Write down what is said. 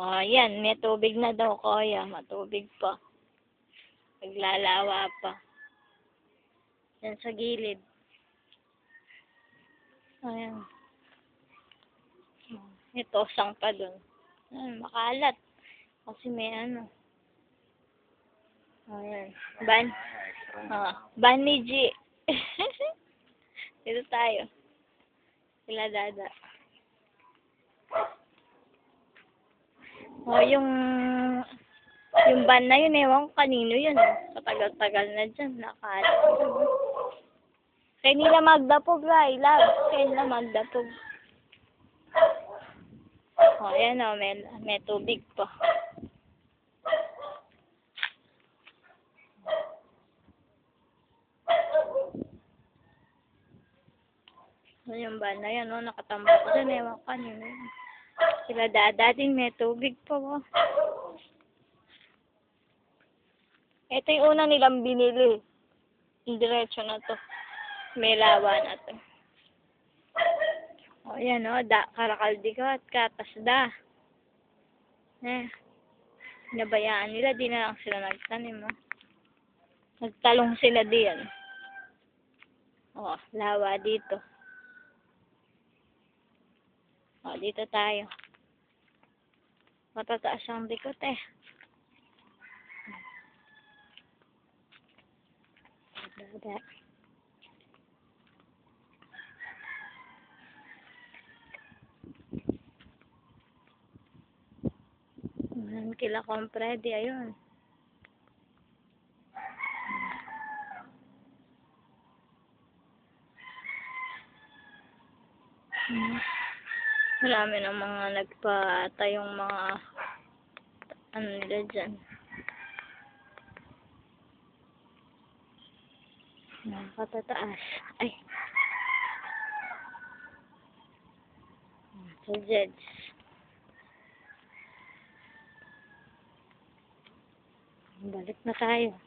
Oh, yan. May tubig na daw, kuya. Matubig pa. Naglalawa pa. Yan sa gilid. Ayan. Ito, sang pa dun. Ayan, makalat. Kasi may ano. Ayan. Ban ni G. Dito tayo. Sila dada. Oh, yung ban na yun, ewan ko kanino yun. Katagal-tagal na dyan. Nakalat. Kaya nila magdapog, love. Kaya nila magdapog. Oh, ayan o. May tubig pa. Yung ban na yan, oh. Nakatambak dyan. Ewan ko kanino yun. Sila dada din. May tubig pa, oh. Ito yung una nilang binili. Yung diretso na to. May lawa na to. O, yan o. Karakaldi ko at katasda. Nabayaan nila. Di na lang sila nagtanim, o. Nagtalong sila diyan. O, lawa dito. O, dito tayo. Matataas ang dikot, eh. Dada. Kila komprede, ayun. Marami ng mga nagpatayong mga ano nila dyan. Nakatataas. Ay. So, Jeds. Balik na tayo.